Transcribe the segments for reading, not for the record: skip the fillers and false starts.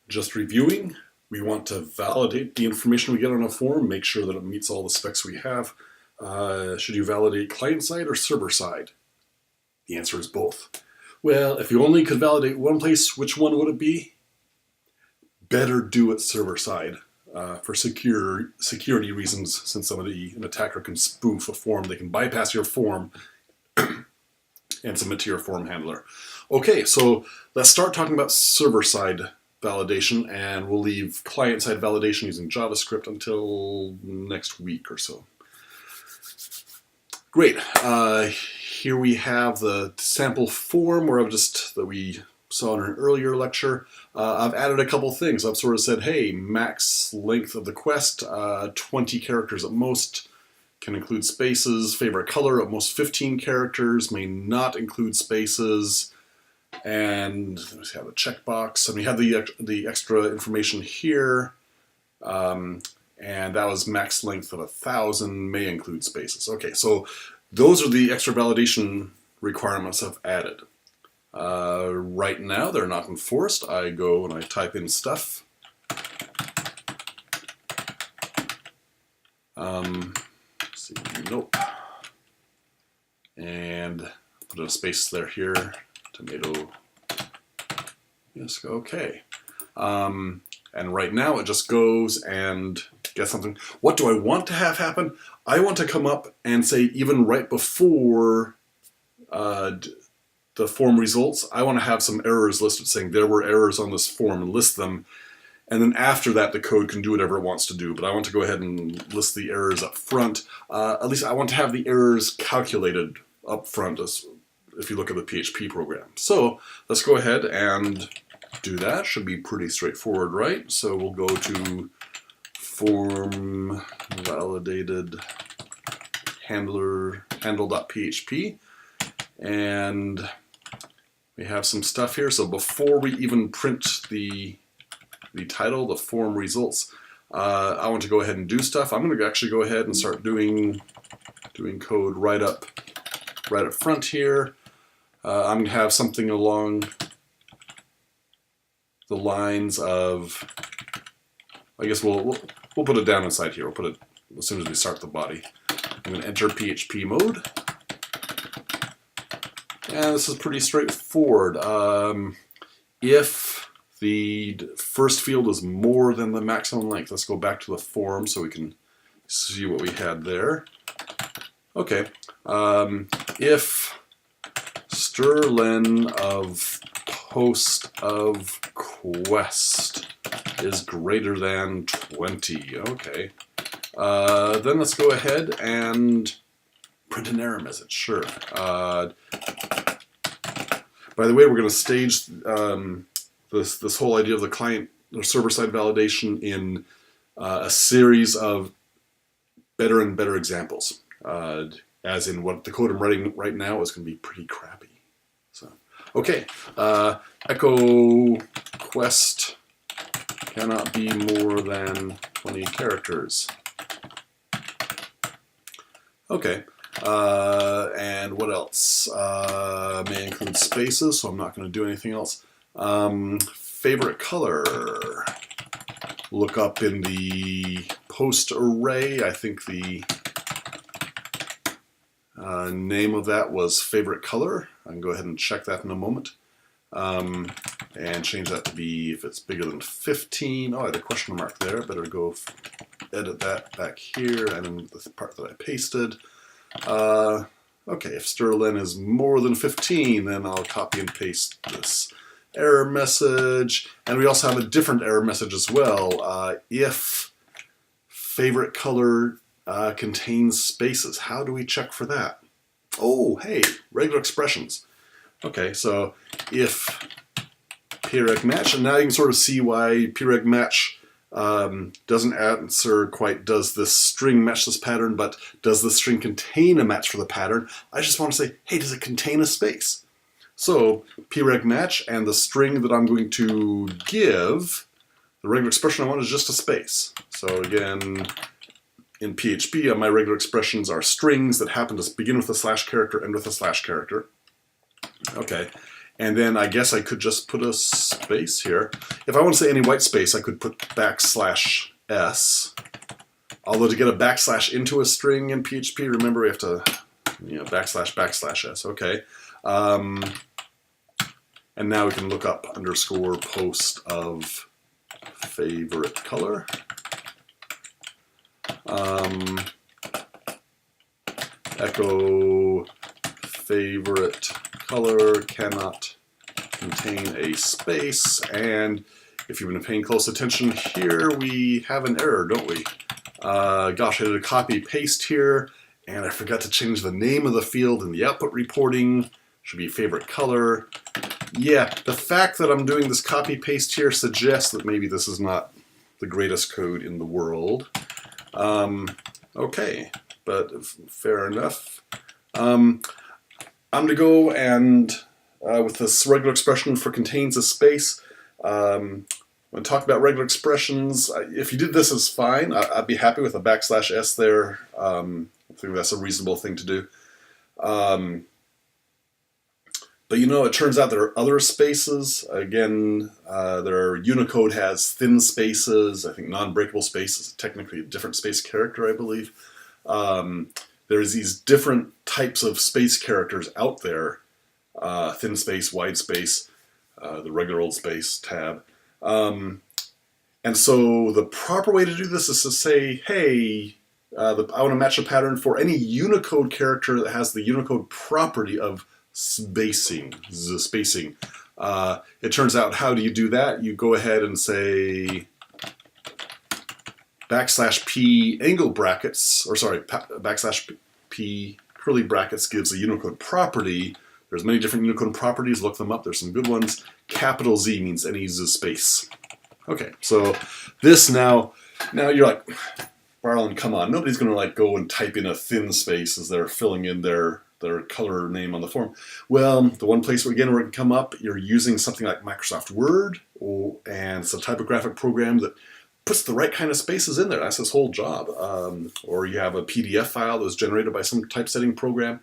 Just reviewing, we want to validate the information we get on a form, make sure that it meets all the specs we have. Should you validate client-side or server-side? The answer is both. Well, if you only could validate one place, which one would it be? Better do it server-side for security reasons, since an attacker can spoof a form. They can bypass your form and submit to your form handler. Okay, so let's start talking about server-side validation, and we'll leave client-side validation using JavaScript until next week or so. Great. Here we have the sample form that we saw in an earlier lecture. I've added a couple things. I've sort of said, hey, max length of the quest, 20 characters at most, can include spaces. Favorite color at most 15 characters, may not include spaces. And we have a checkbox, and we have the extra information here. And that was max length of 1,000, may include spaces. Okay, so those are the extra validation requirements I've added. Right now, they're not enforced. I go and I type in stuff. Let's see, nope. And put a space there here. Tomato. Yes, okay. And right now it just goes and gets something. What do I want to have happen? I want to come up and say, even right before the form results, I want to have some errors listed saying there were errors on this form and list them. And then after that, the code can do whatever it wants to do. But I want to go ahead and list the errors up front. At least I want to have the errors calculated up front, as if you look at the PHP program. So let's go ahead and do that. Should be pretty straightforward, right? So we'll go to form validated handle.php, and we have some stuff here. So before we even print the title, the form results, I want to go ahead and do stuff. I'm going to actually go ahead and start doing code right up front here. I'm going to have something along the lines of, I guess we'll put it down inside here. We'll put it as soon as we start the body. I'm going to enter PHP mode. And this is pretty straightforward. If the first field is more than the maximum length, let's go back to the form so we can see what we had there. Okay. If strlen of post of quest is greater than 20. Okay. Then let's go ahead and print an error message. Sure. By the way, we're going to stage this whole idea of the client or server-side validation in a series of better and better examples. As in what the code I'm writing right now is going to be pretty crappy. So, okay, echo quest cannot be more than 20 characters. Okay, and what else? May include spaces, so I'm not going to do anything else. Favorite color. Look up in the post array. I think the name of that was favorite color. I can go ahead and check that in a moment. And change that to be if it's bigger than 15. Oh, I had a question mark there. Better go edit that back here and in the part that I pasted. Okay, if strlen is more than 15, then I'll copy and paste this error message. And we also have a different error message as well. If favorite color contains spaces, how do we check for that? Oh, hey, regular expressions. Okay, so if preg match, and now you can sort of see why preg match doesn't answer quite does this string match this pattern, but does the string contain a match for the pattern? I just want to say, hey, does it contain a space? So preg match, and the string that I'm going to give, the regular expression I want is just a space. So again, in PHP, my regular expressions are strings that happen to begin with a slash character, end with a slash character. Okay, And then I guess I could just put a space here. If I want to say any white space, I could put \s. Although to get a backslash into a string in PHP, remember we have to, \s. Okay. And now we can look up underscore post of favorite color. Echo favorite color cannot contain a space. And if you've been paying close attention here, we have an error, don't we? Gosh, I did a copy paste here, and I forgot to change the name of the field in the output reporting. Should be favorite color. Yeah, the fact that I'm doing this copy paste here suggests that maybe this is not the greatest code in the world. Okay, but fair enough. I'm going to go and, with this regular expression for contains a space, when I talk about regular expressions, if you did this, it's fine. I'd be happy with a \s there. I think that's a reasonable thing to do. But it turns out there are other spaces. Again, Unicode has thin spaces. I think non-breakable space is technically a different space character, I believe. There's these different types of space characters out there. Thin space, wide space, the regular old space tab. And so the proper way to do this is to say, hey, I want to match a pattern for any Unicode character that has the Unicode property of spacing. It turns out, how do you do that? You go ahead and say \p angle brackets, or sorry, \p curly brackets gives a Unicode property. There's many different Unicode properties. Look them up. There's some good ones. Capital Z means any Z space. Okay, so this now you're like, Barlin, come on. Nobody's going to go and type in a thin space as they're filling in their color name on the form. Well, the one place where it can come up, you're using something like Microsoft Word, and it's a typographic program that puts the right kind of spaces in there. That's its whole job. Or you have a PDF file that was generated by some typesetting program,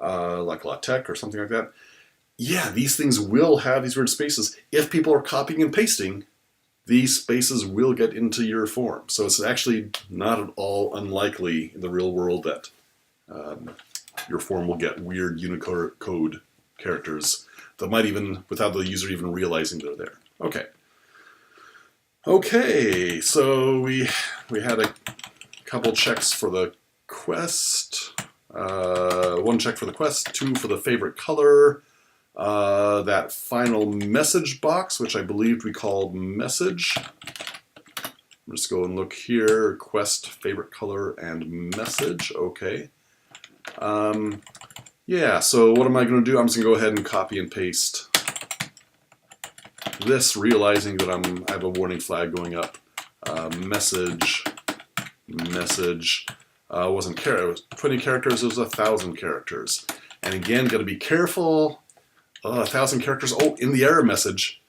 like LaTeX or something like that. Yeah, these things will have these weird spaces. If people are copying and pasting, these spaces will get into your form. So it's actually not at all unlikely in the real world that your form will get weird Unicode characters that might even, without the user even realizing they're there. Okay. Okay, so we had a couple checks for the quest. One check for the quest, 2 for the favorite color. That final message box, which I believed we called message. Let's go and look here. Quest, favorite color, and message. Okay. Yeah, so what am I going to do? I'm just going to go ahead and copy and paste this, realizing that I have a warning flag going up. Message. Wasn't it was 20 characters, it was 1,000 characters. And again, got to be careful. 1,000 characters. Oh, in the error message,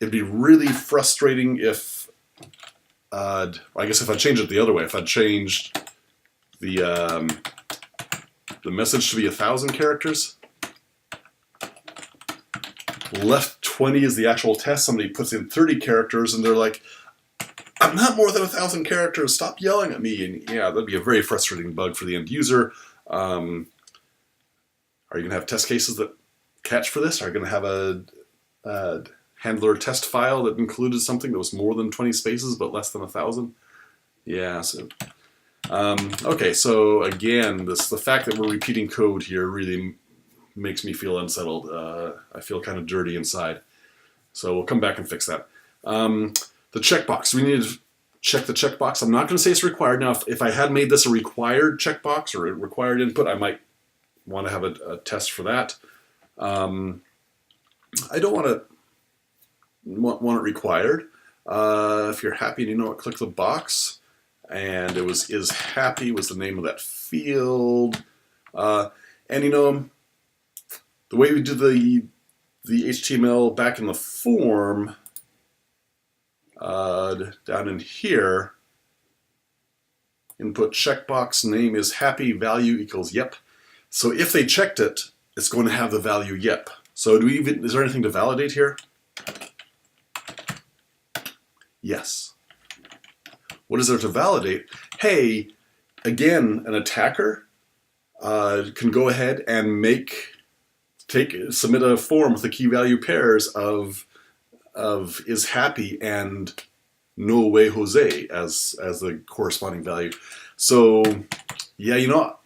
it'd be really frustrating if, I guess if I change it the other way, if I changed the message to be 1,000 characters, left 20 is the actual test, somebody puts in 30 characters and they're like, I'm not more than 1,000 characters, stop yelling at me. And yeah, that'd be a very frustrating bug for the end user. Are you going to have test cases that catch for this? Are you going to have a handler test file that included something that was more than 20 spaces but less than 1,000? Yeah, so okay, so again, the fact that we're repeating code here really makes me feel unsettled. I feel kind of dirty inside. So we'll come back and fix that. The checkbox. We need to check the checkbox. I'm not going to say it's required. Now, if I had made this a required checkbox or a required input, I might want to have a test for that. I don't want it required. If you're happy, click the box. And it was is happy was the name of that field. And the way we did the HTML back in the form, down in here, input checkbox name is happy, value equals yep. So if they checked it, it's going to have the value yep. So is there anything to validate here? Yes. What is there to validate? Hey, again, an attacker can go ahead and submit a form with the key value pairs of is happy and no way Jose as the corresponding value. So yeah, you know,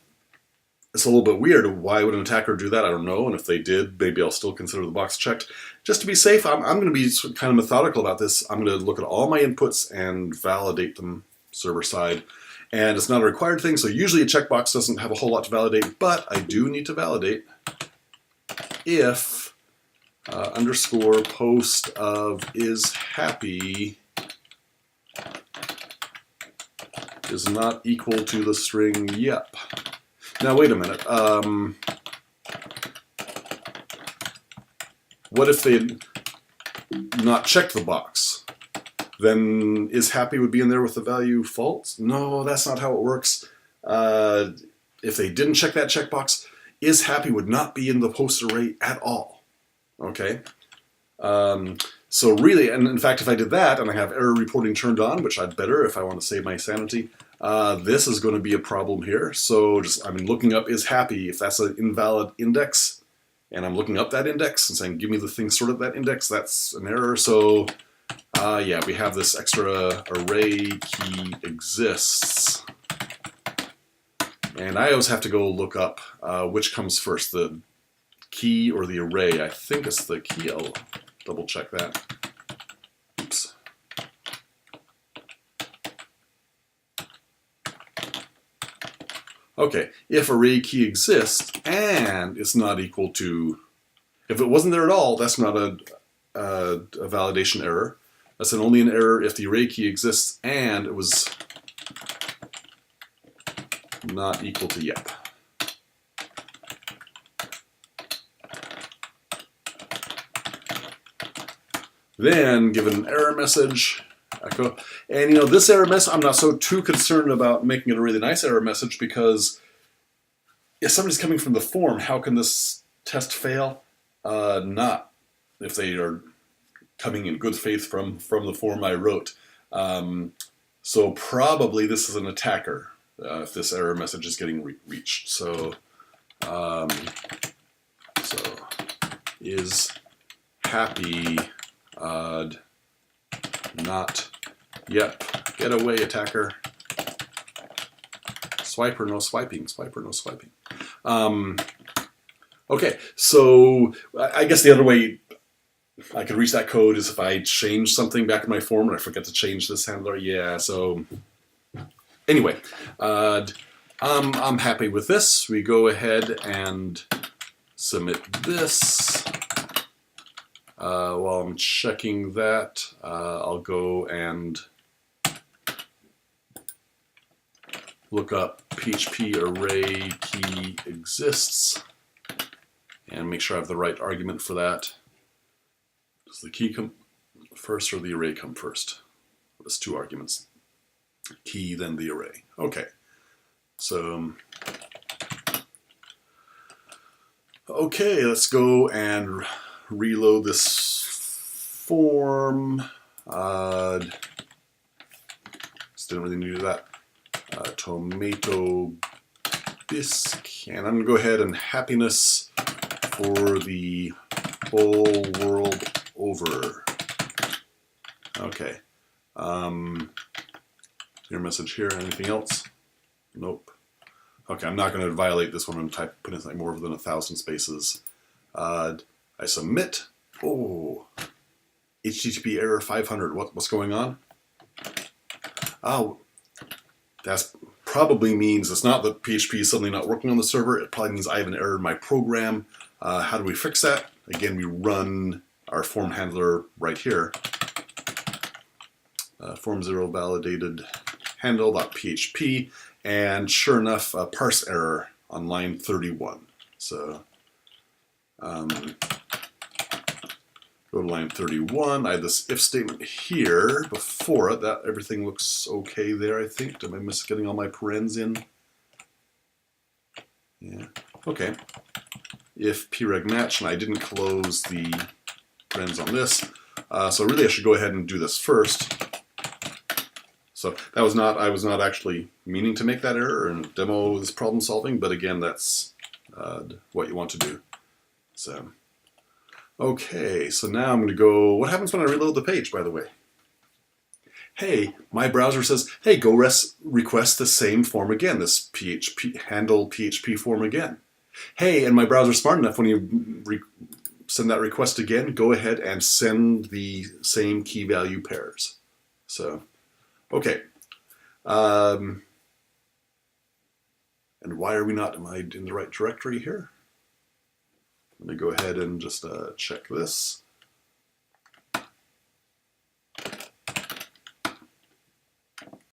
it's a little bit weird. Why would an attacker do that? I don't know. And if they did, maybe I'll still consider the box checked. Just to be safe, I'm going to be kind of methodical about this. I'm going to look at all my inputs and validate them server side. And it's not a required thing, so usually a checkbox doesn't have a whole lot to validate, but I do need to validate if underscore post of is happy is not equal to the string yep. Now wait a minute. What if they had not checked the box? Then is happy would be in there with the value false? No, that's not how it works. If they didn't check that checkbox, is happy would not be in the post array at all. Okay? So really, and in fact, if I did that and I have error reporting turned on, which I'd better if I want to save my sanity, this is going to be a problem here. So I'm looking up is happy. If that's an invalid index, and I'm looking up that index and saying, give me the thing sorted at that index, that's an error. So yeah, we have this extra array key exists. And I always have to go look up which comes first, the key or the array. I think it's the key. I'll double check that. Oops. Okay, if array key exists and it's not equal to, if it wasn't there at all, that's not a validation error. That's only an error if the array key exists and it was not equal to yep. Then give it an error message, echo. And you know, this error message, I'm not so too concerned about making it a really nice error message because if somebody's coming from the form, how can this test fail? Not if they are coming in good faith from the form I wrote. So probably this is an attacker if this error message is getting reached. So, is happy not yep. Get away, attacker. Swiper, no swiping. Swiper, no swiping. Okay, so I guess the other way I could reach that code is if I change something back in my form and I forget to change this handler. Yeah, so anyway, I'm happy with this. We go ahead and submit this. While I'm checking that, I'll go and look up PHP array key exists and make sure I have the right argument for that. Does the key come first or the array come first? There's two arguments. Key, then the array. Okay. So, okay, let's go and reload this form. Just didn't really need that. Tomato bisque. And I'm going to go ahead and happiness for the whole world over. Okay. Your message here. Anything else? Nope. Okay, I'm not going to violate this one and put in something more than 1,000 spaces. I submit. Oh, HTTP error 500. What's going on? Oh, that probably means it's not that PHP is suddenly not working on the server. It probably means I have an error in my program. How do we fix that? Again, we run our form handler right here. Form 0 validated handle.php, and sure enough, parse error on line 31. So go to line 31. I have this if statement here before it. That everything looks okay there, I think. Am I getting all my parens in? Yeah. Okay. if preg match, and I didn't close the parens on this. So really I should go ahead and do this first. So that was not, I was not actually meaning to make that error and demo this problem solving, but again, that's what you want to do. So, okay, so now I'm going to go, what happens when I reload the page, by the way? Hey, my browser says, hey, go request the same form again, this handle PHP form again. Hey, and my browser's smart enough, when you send that request again, go ahead and send the same key value pairs. So, okay. And why are we not, am I in the right directory here? Let me go ahead and just check this.